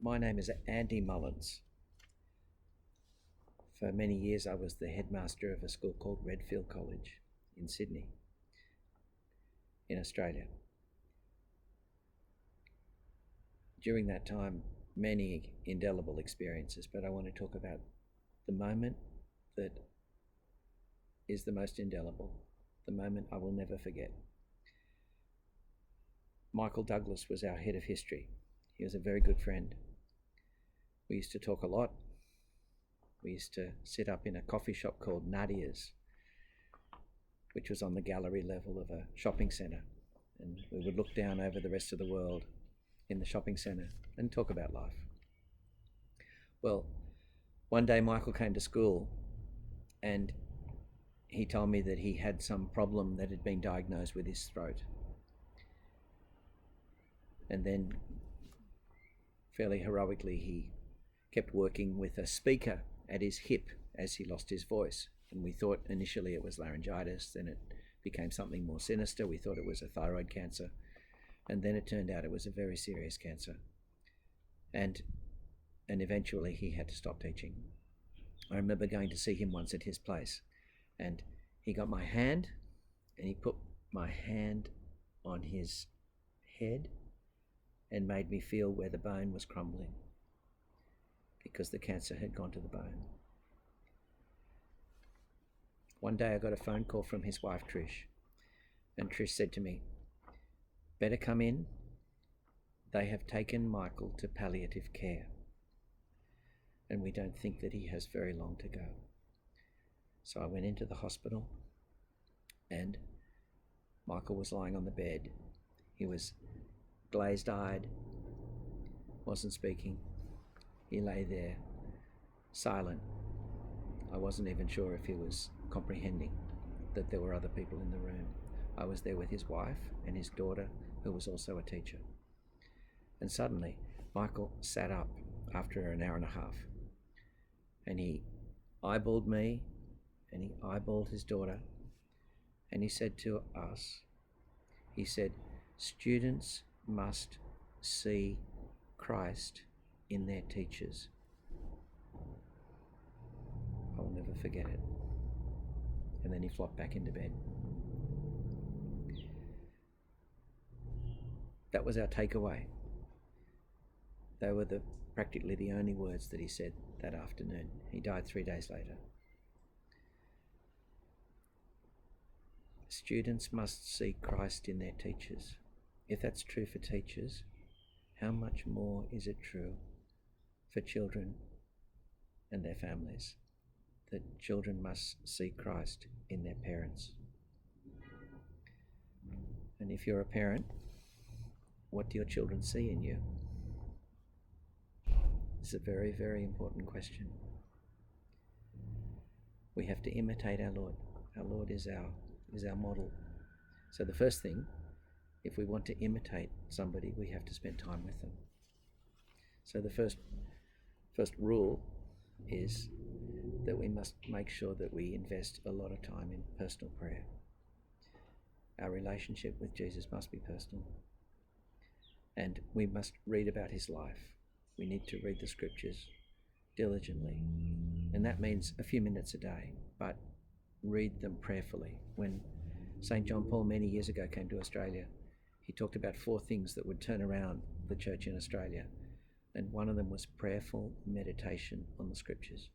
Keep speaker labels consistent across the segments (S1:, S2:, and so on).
S1: My name is Andy Mullins. For many years I was the headmaster of a school called Redfield College in Sydney, in Australia. During that time, many indelible experiences, but I want to talk about the moment that is the most indelible, the moment I will never forget. Michael Douglas was our head of history. He was a very good friend. We used to talk a lot. We used to sit up in a coffee shop called Nadia's, which was on the gallery level of a shopping centre. And we would look down over the rest of the world in the shopping centre and talk about life. Well, one day Michael came to school and he told me that he had some problem that had been diagnosed with his throat. And then, fairly heroically, he kept working with a speaker at his hip as he lost his voice. And we thought initially it was laryngitis, then it became something more sinister. We thought it was a thyroid cancer. And then it turned out it was a very serious cancer. And eventually he had to stop teaching. I remember going to see him once at his place, and he got my hand and he put my hand on his head and made me feel where the bone was crumbling because the cancer had gone to the bone. One day I got a phone call from his wife, Trish, and Trish said to me, "Better come in. They have taken Michael to palliative care, and we don't think that he has very long to go." So I went into the hospital, and Michael was lying on the bed. He was glazed-eyed, wasn't speaking. He lay there, silent. I wasn't even sure if he was comprehending that there were other people in the room. I was there with his wife and his daughter, who was also a teacher. And suddenly, Michael sat up after an hour and a half, and he eyeballed me, and he eyeballed his daughter, and he said to us, he said, "Students must see Christ in their teachers." I'll never forget it. And then he flopped back into bed. That was our takeaway. They were practically the only words that he said that afternoon. He died 3 days later. Students must see Christ in their teachers. If that's true for teachers, how much more is it true for children and their families? That children must see Christ in their parents. And if you're a parent, what do your children see in you? It's a very, very important question. We have to imitate our Lord. Our Lord is our model. So the first thing, if we want to imitate somebody, we have to spend time with them. So the first rule is that we must make sure that we invest a lot of time in personal prayer. Our relationship with Jesus must be personal. And we must read about his life. We need to read the scriptures diligently. And that means a few minutes a day, but read them prayerfully. When St. John Paul many years ago came to Australia, he talked about 4 things that would turn around the church in Australia. And one of them was prayerful meditation on the scriptures.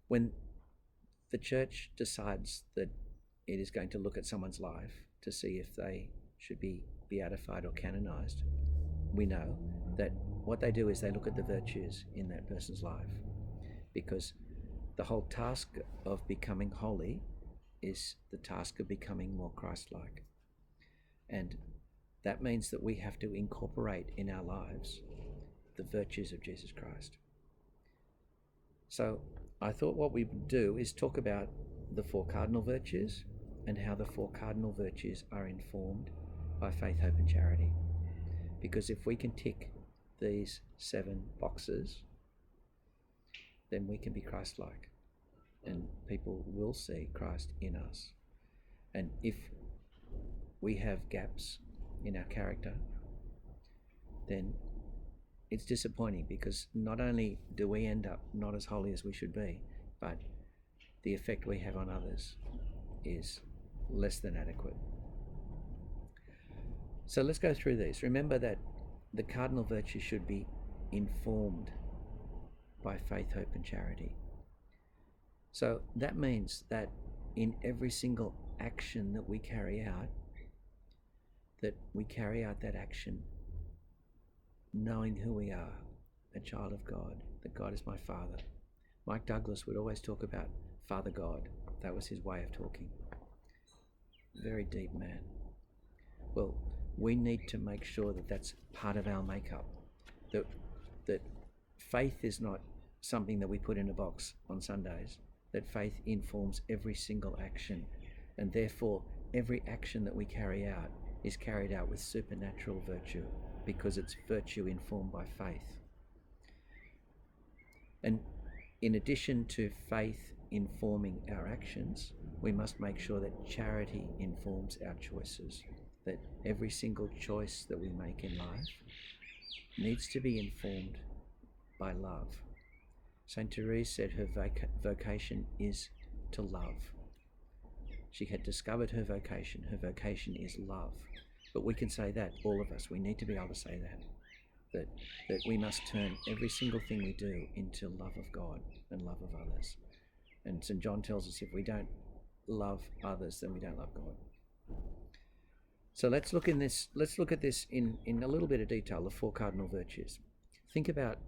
S1: When the church decides that it is going to look at someone's life to see if they should be beatified or canonized, we know that what they do is they look at the virtues in that person's life, because the whole task of becoming holy is the task of becoming more Christ-like. And that means that we have to incorporate in our lives the virtues of Jesus Christ. So I thought what we would do is talk about the 4 cardinal virtues and how the 4 cardinal virtues are informed by faith, hope and charity. Because if we can tick these 7 boxes, then we can be Christ-like and people will see Christ in us. And if we have gaps in our character, then it's disappointing, because not only do we end up not as holy as we should be, but the effect we have on others is less than adequate. So let's go through these. Remember that the cardinal virtues should be informed by faith, hope, and charity. So that means that in every single action that we carry out that action knowing who we are, a child of God, that God is my Father. Mike Douglas would always talk about Father God. That was his way of talking. Very deep man. Well, we need to make sure that that's part of our makeup. That faith is not something that we put in a box on Sundays. That faith informs every single action, and therefore every action that we carry out is carried out with supernatural virtue, because it's virtue informed by faith. And in addition to faith informing our actions, we must make sure that charity informs our choices, that every single choice that we make in life needs to be informed by love. Saint Therese said her vocation is to love. She had discovered her vocation. Her vocation is love. But we can say that, all of us, we need to be able to say that we must turn every single thing we do into love of God and love of others. And St. John tells us if we don't love others, then we don't love God. So let's look at this in a little bit of detail, the 4 cardinal virtues. Think about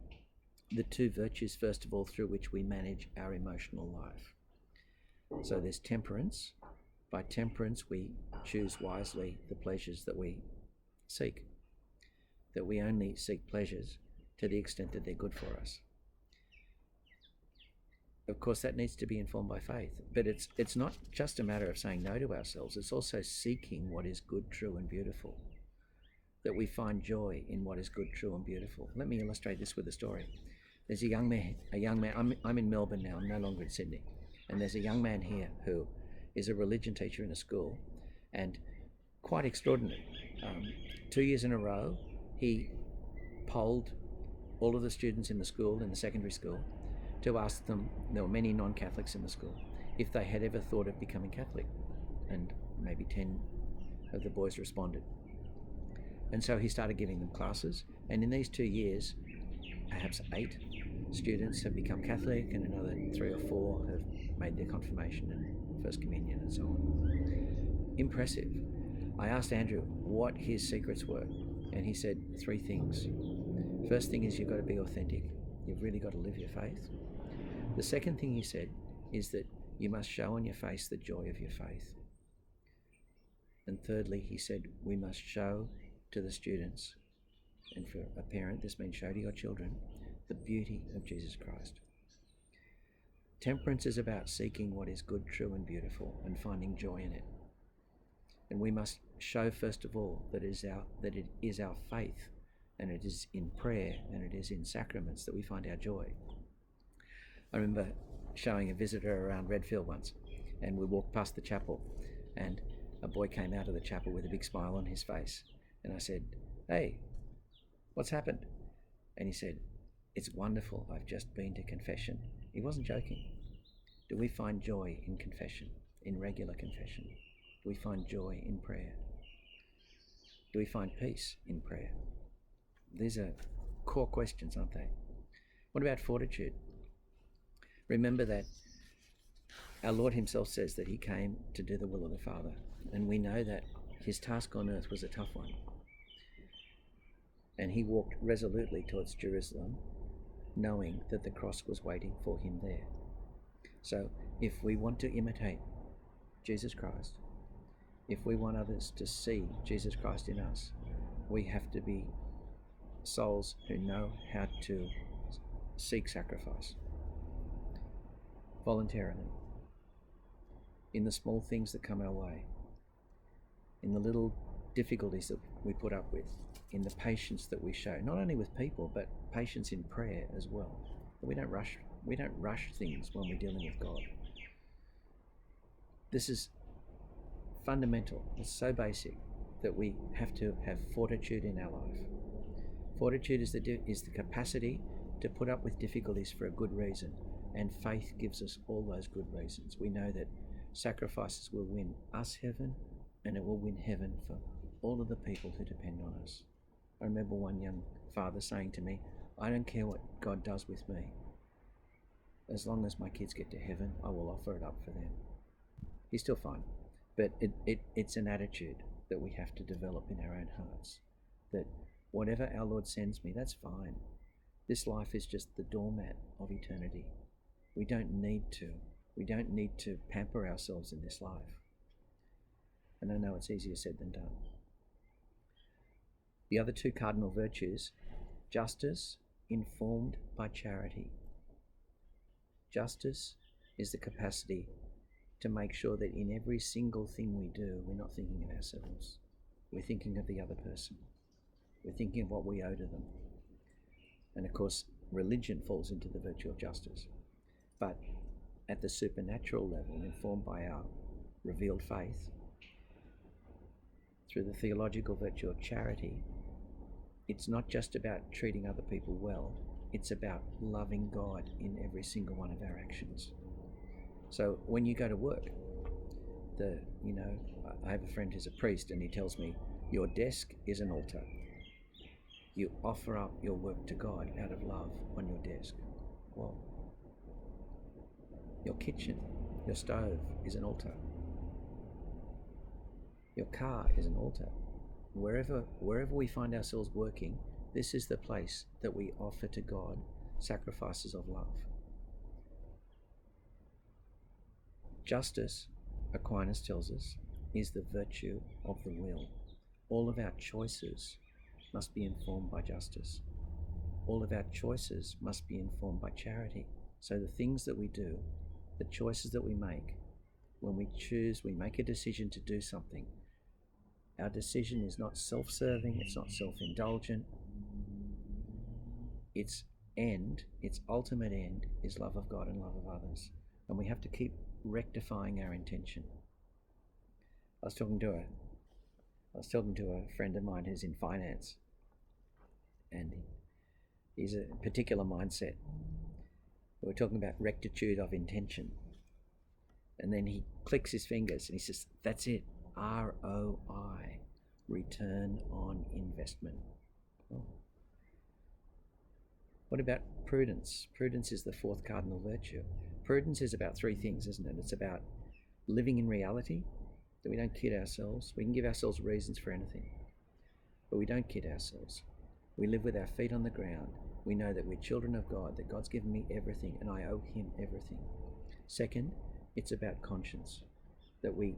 S1: the 2 virtues, first of all, through which we manage our emotional life. So there's temperance. By temperance, we choose wisely the pleasures that we seek, that we only seek pleasures to the extent that they're good for us. Of course, that needs to be informed by faith, but it's not just a matter of saying no to ourselves. It's also seeking what is good, true, and beautiful, that we find joy in what is good, true, and beautiful. Let me illustrate this with a story. There's a young man. I'm in Melbourne now. I'm no longer in Sydney, and there's a young man here who is a religion teacher in a school, and quite extraordinary. 2 years in a row, he polled all of the students in the school, in the secondary school, to ask them, there were many non-Catholics in the school, if they had ever thought of becoming Catholic. And maybe 10 of the boys responded. And so he started giving them classes, and in these 2 years, perhaps 8 students have become Catholic, and another 3 or 4 have made their confirmation and First Communion and so on. Impressive. I asked Andrew what his secrets were, and he said 3 things. First thing is, you've got to be authentic. You've really got to live your faith. The second thing he said is that you must show on your face the joy of your faith. And thirdly, he said we must show to the students, and for a parent this means show to your children, the beauty of Jesus Christ. Temperance is about seeking what is good, true, and beautiful and finding joy in it. And we must show, first of all, that it is our faith, and it is in prayer, and it is in sacraments that we find our joy. I remember showing a visitor around Redfield once, and we walked past the chapel, and a boy came out of the chapel with a big smile on his face. And I said, "Hey, what's happened?" And he said, "It's wonderful, I've just been to confession." He wasn't joking. Do we find joy in confession, in regular confession? Do we find joy in prayer? Do we find peace in prayer? These are core questions, aren't they? What about fortitude? Remember that our Lord himself says that he came to do the will of the Father, and we know that his task on earth was a tough one. And he walked resolutely towards Jerusalem, knowing that the cross was waiting for him there. So if we want to imitate Jesus Christ, if we want others to see Jesus Christ in us, we have to be souls who know how to seek sacrifice voluntarily, in the small things that come our way, in the little difficulties that we put up with, in the patience that we show, not only with people, but patience in prayer as well. We don't rush things when we're dealing with God. This is fundamental. It's so basic that we have to have fortitude in our life. Fortitude is the capacity to put up with difficulties for a good reason, and faith gives us all those good reasons. We know that sacrifices will win us heaven, and it will win heaven for all of the people who depend on us. I remember one young father saying to me, I don't care what God does with me. As long as my kids get to heaven, I will offer it up for them. He's still fine, but it's an attitude that we have to develop in our own hearts, that whatever our Lord sends me, that's fine. This life is just the doormat of eternity. We don't need to pamper ourselves in this life. And I know it's easier said than done. The other two cardinal virtues, justice informed by charity. Justice is the capacity to make sure that in every single thing we do, we're not thinking of ourselves. We're thinking of the other person. We're thinking of what we owe to them. And of course, religion falls into the virtue of justice. But at the supernatural level, informed by our revealed faith, through the theological virtue of charity, it's not just about treating other people well, it's about loving God in every single one of our actions. So when you go to work, I have a friend who's a priest, and he tells me, your desk is an altar. You offer up your work to God out of love on your desk. Well, your kitchen, your stove is an altar. Your car is an altar. Wherever we find ourselves working, this is the place that we offer to God sacrifices of love. Justice, Aquinas tells us, is the virtue of the will. All of our choices must be informed by justice. All of our choices must be informed by charity. So the things that we do, the choices that we make, when we make a decision to do something, our decision is not self-serving, it's not self-indulgent. Its ultimate end is love of God and love of others. And we have to keep rectifying our intention. I was talking to a friend of mine who's in finance, and he's a particular mindset. We're talking about rectitude of intention. And then he clicks his fingers and he says, that's it, ROI, return on investment. Oh. What about prudence? Prudence is the fourth cardinal virtue. Prudence is about three things, isn't it? It's about living in reality, that we don't kid ourselves. We can give ourselves reasons for anything, but we don't kid ourselves. We live with our feet on the ground. We know that we're children of God, that God's given me everything and I owe him everything. Second, it's about conscience, that we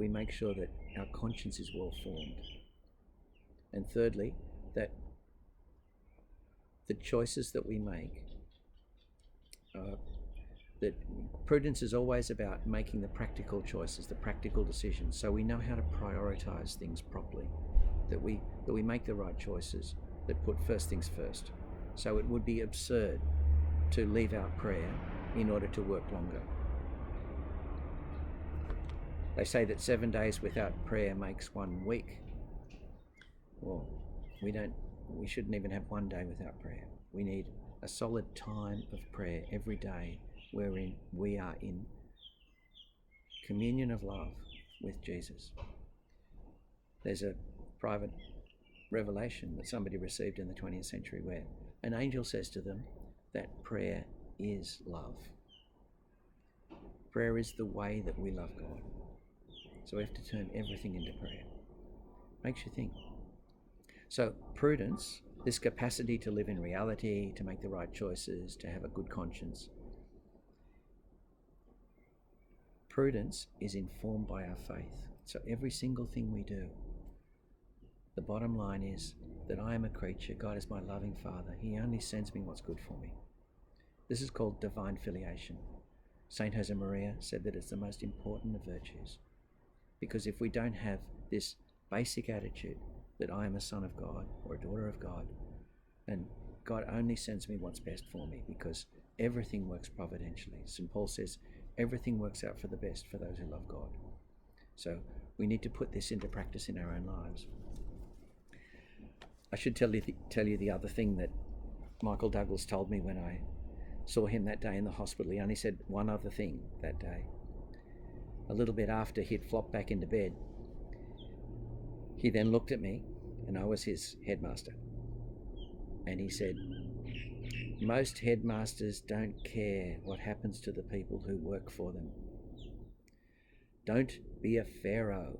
S1: make sure that our conscience is well formed. And thirdly, that the choices that we make, that prudence is always about making the practical choices, the practical decisions, so we know how to prioritize things properly, that we make the right choices, that put first things first. So it would be absurd to leave out prayer in order to work longer. They say that 7 days without prayer makes 1 week. Well, we shouldn't even have 1 day without prayer. We need a solid time of prayer every day wherein we are in communion of love with Jesus. There's a private revelation that somebody received in the 20th century where an angel says to them that prayer is love. Prayer is the way that we love God. So we have to turn everything into prayer. Makes you think. So prudence, this capacity to live in reality, to make the right choices, to have a good conscience. Prudence is informed by our faith. So every single thing we do, the bottom line is that I am a creature. God is my loving Father. He only sends me what's good for me. This is called divine filiation. Saint Josemaria said that it's the most important of virtues. Because if we don't have this basic attitude that I am a son of God or a daughter of God, and God only sends me what's best for me, because everything works providentially. St. Paul says everything works out for the best for those who love God. So we need to put this into practice in our own lives. I should tell you the other thing that Michael Douglas told me when I saw him that day in the hospital. He only said one other thing that day. A little bit after he'd flopped back into bed, he then looked at me, and I was his headmaster, and he said, "Most headmasters don't care what happens to the people who work for them. Don't be a pharaoh."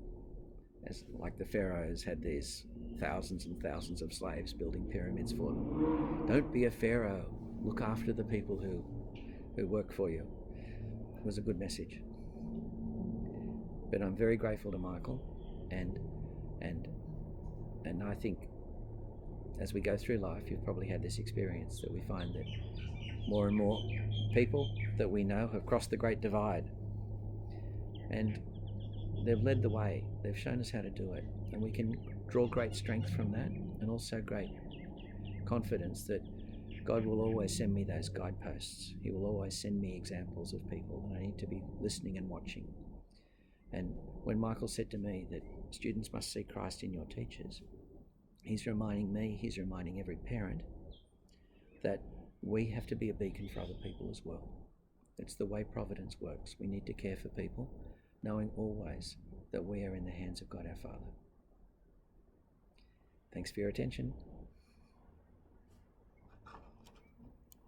S1: As like the pharaohs had these thousands and thousands of slaves building pyramids for them. Don't be a pharaoh. Look after the people who work for you. It was a good message. But I'm very grateful to Michael, and I think as we go through life, you've probably had this experience that we find that more and more people that we know have crossed the great divide, and they've led the way. They've shown us how to do it, and we can draw great strength from that, and also great confidence that God will always send me those guideposts. He will always send me examples of people, and I need to be listening and watching. And when Michael said to me that students must see Christ in your teachers, he's reminding me, he's reminding every parent that we have to be a beacon for other people as well. It's the way providence works. We need to care for people, knowing always that we are in the hands of God our Father. Thanks for your attention.